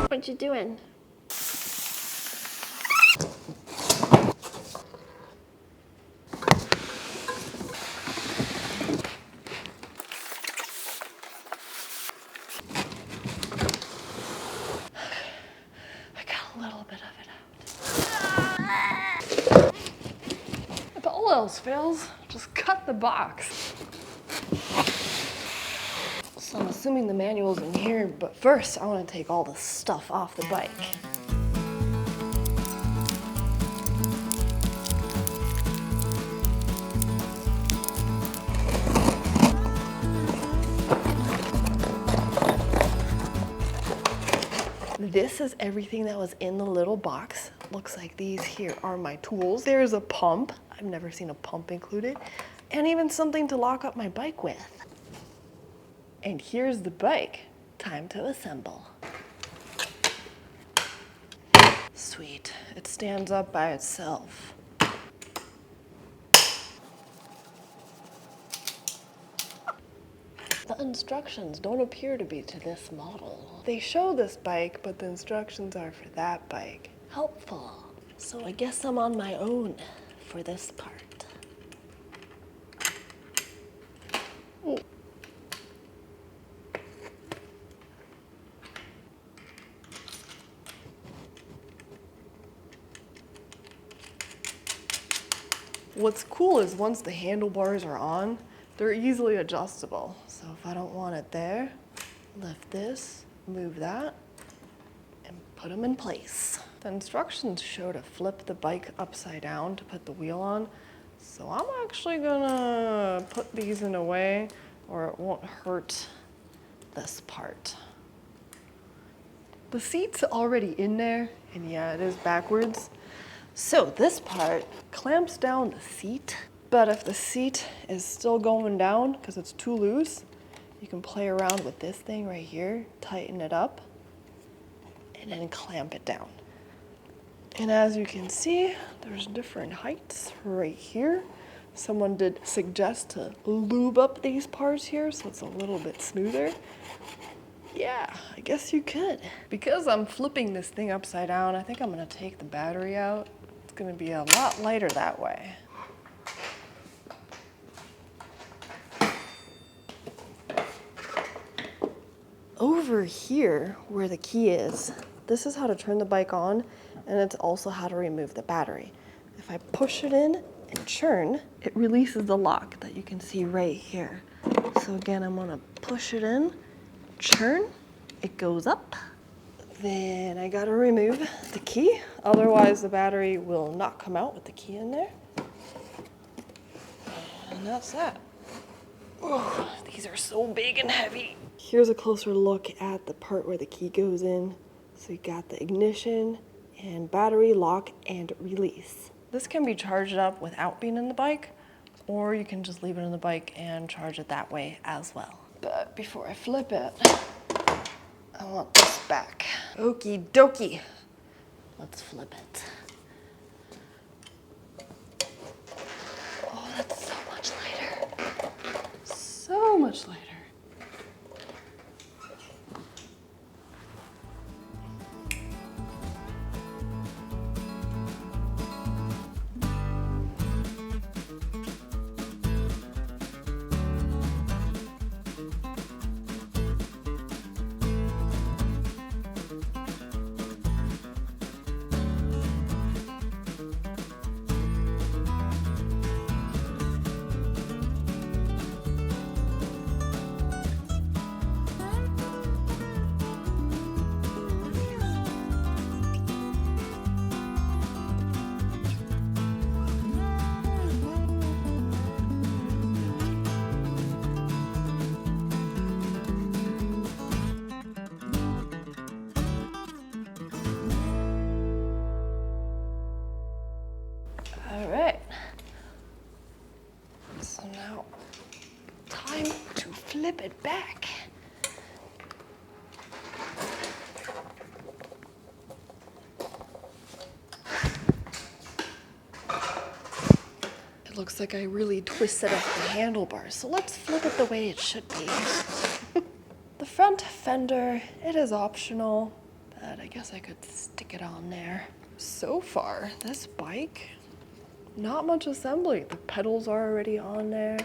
What you doing? I got a little bit of it out. If all else fails, just cut the box. So I'm assuming the manual's in here, but first I want to take all the stuff off the bike. This is everything that was in the little box. Looks like these here are my tools. There's a pump. I've never seen a pump included. And even something to lock up my bike with. And here's the bike. Time to assemble. Sweet. It stands up by itself. The instructions don't appear to be to this model. They show this bike, but the instructions are for that bike. Helpful. So I guess I'm on my own for this part. Ooh. What's cool is once the handlebars are on, they're easily adjustable. So if I don't want it there, lift this, move that, and put them in place. The instructions show to flip the bike upside down to put the wheel on. So I'm actually gonna put these in a way or it won't hurt this part. The seat's already in there, and yeah, it is backwards. So this part clamps down the seat, but if the seat is still going down because it's too loose, you can play around with this thing right here, tighten it up, and then clamp it down. And as you can see, there's different heights right here. Someone did suggest to lube up these parts here so it's a little bit smoother. Yeah, I guess you could. Because I'm flipping this thing upside down, I think I'm gonna take the battery out. It's gonna be a lot lighter that way. Over here, where the key is, this is how to turn the bike on, and it's also how to remove the battery. If I push it in and churn, it releases the lock that you can see right here. So again, I'm gonna push it in, churn, it goes up. Then I gotta remove the key, otherwise the battery will not come out with the key in there. And that's that. Oh, these are so big and heavy. Here's a closer look at the part where the key goes in. So you got the ignition and battery, lock, and release. This can be charged up without being in the bike, or you can just leave it in the bike and charge it that way as well. But before I flip it, I want this back. Okie dokie. Let's flip it. Oh, that's so much lighter. So much lighter. All right, so now time to flip it back. It looks like I really twisted up the handlebars, so let's flip it the way it should be. The front fender, it is optional. But I guess I could stick it on there. So far, this bike, not much assembly. The pedals are already on there.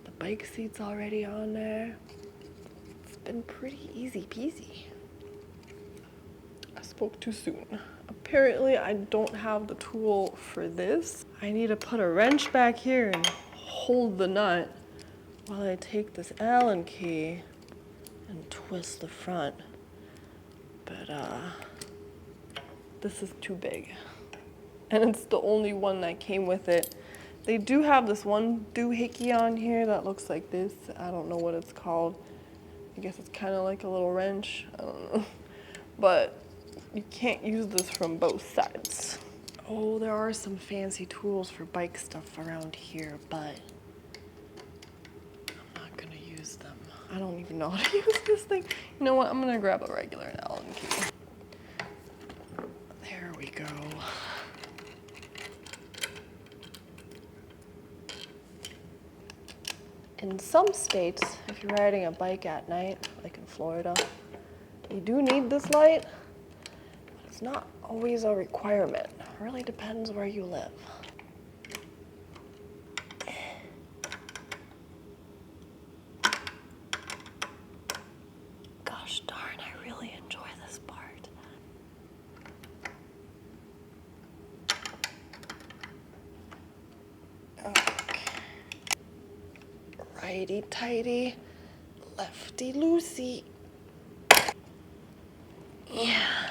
The bike seat's already on there. It's been pretty easy peasy. I spoke too soon. Apparently, I don't have the tool for this. I need to put a wrench back here and hold the nut while I take this Allen key and twist the front. But this is too big. And it's the only one that came with it. They do have this one doohickey on here that looks like this. I don't know what it's called. I guess it's kind of like a little wrench. I don't know. But you can't use this from both sides. Oh, there are some fancy tools for bike stuff around here, but I'm not gonna use them. I don't even know how to use this thing. You know what? I'm gonna grab a regular Allen key. There we go. In some states, if you're riding a bike at night, like in Florida, you do need this light, but it's not always a requirement. It really depends where you live. Gosh darn, I really enjoy this part. Okay. Righty tighty, lefty loosey. Yeah.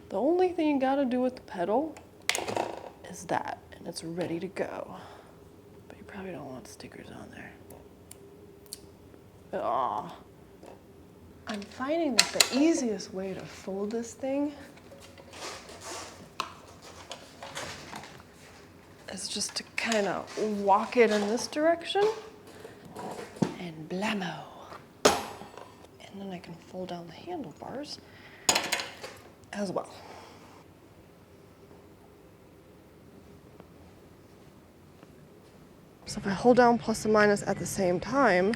The only thing you gotta do with the pedal is that, and it's ready to go. But you probably don't want stickers on there. Aw. I'm finding that the easiest way to fold this thing is just to kind of walk it in this direction and blammo. And then I can fold down the handlebars as well. So if I hold down plus and minus at the same time,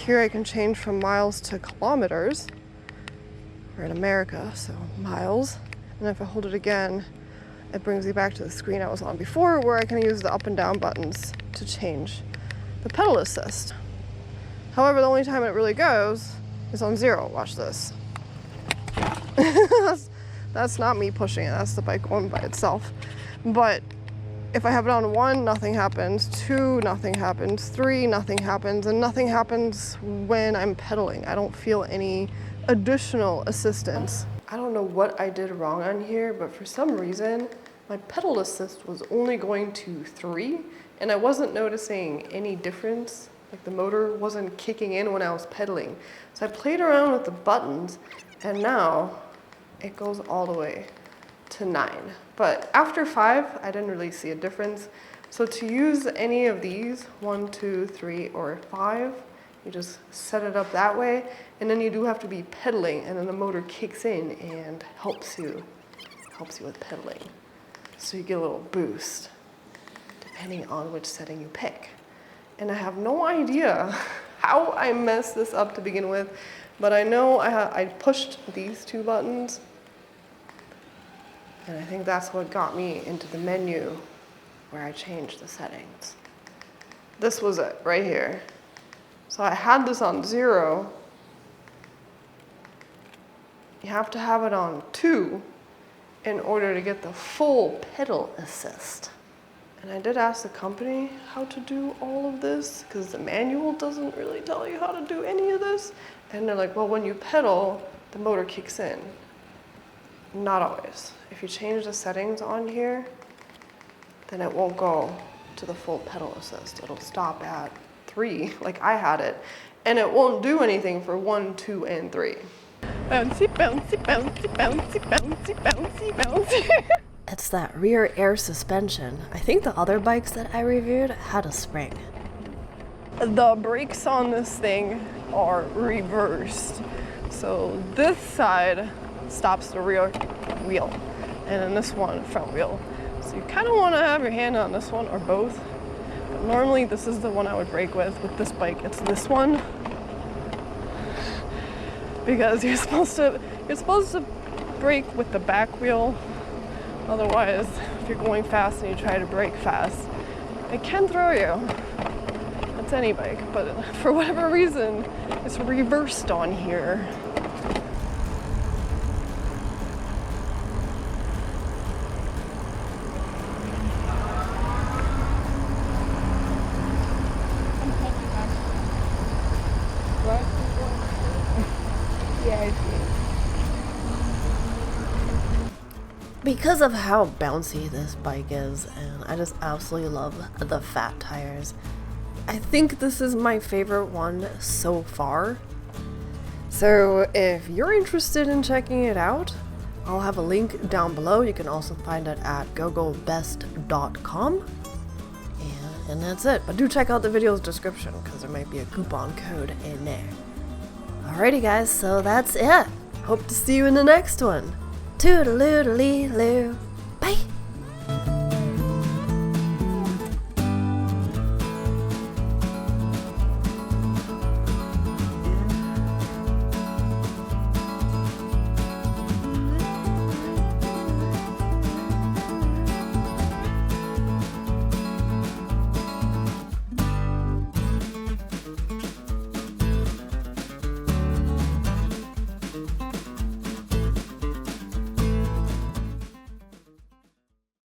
here I can change from miles to kilometers. We're in America, so miles. And if I hold it again, it brings me back to the screen I was on before, where I can use the up and down buttons to change the pedal assist. However, the only time it really goes is on 0. Watch this. That's not me pushing it, that's the bike going by itself. But if I have it on 1, nothing happens. 2, nothing happens. 3, nothing happens. And nothing happens when I'm pedaling. I don't feel any additional assistance. I don't know what I did wrong on here, but for some reason, my pedal assist was only going to 3, and I wasn't noticing any difference. Like the motor wasn't kicking in when I was pedaling. So I played around with the buttons, and now it goes all the way to 9. But after 5, I didn't really see a difference. So to use any of these, 1, 2, 3, or 5, you just set it up that way, and then you do have to be pedaling, and then the motor kicks in and helps you with pedaling. So you get a little boost, depending on which setting you pick. And I have no idea how I messed this up to begin with, but I know I pushed these 2 buttons, and I think that's what got me into the menu where I changed the settings. This was it, right here. So I had this on 0. You have to have it on 2 in order to get the full pedal assist. And I did ask the company how to do all of this, because the manual doesn't really tell you how to do any of this. And they're like, well, when you pedal, the motor kicks in. Not always. If you change the settings on here, then it won't go to the full pedal assist. It'll stop at 3, like I had it, and it won't do anything for 1, 2, and 3. Bouncy, bouncy, bouncy, bouncy, bouncy, bouncy, bouncy. It's that rear air suspension. I think the other bikes that I reviewed had a spring. The brakes on this thing are reversed. So this side stops the rear wheel, and then this one, front wheel. So you kind of want to have your hand on this one or both. But normally this is the one I would brake with this bike. It's this one. Because you're supposed to brake with the back wheel. Otherwise, if you're going fast and you try to brake fast, it can throw you. It's any bike, but for whatever reason, it's reversed on here. Yeah, I see. Because of how bouncy this bike is, and I just absolutely love the fat tires. I think this is my favorite one so far. So if you're interested in checking it out, I'll have a link down below. You can also find it at gogobest.com. And that's it. But do check out the video's description because there might be a coupon code in there. Alrighty guys, so that's it. Hope to see you in the next one. Toodaloo-dee-loo.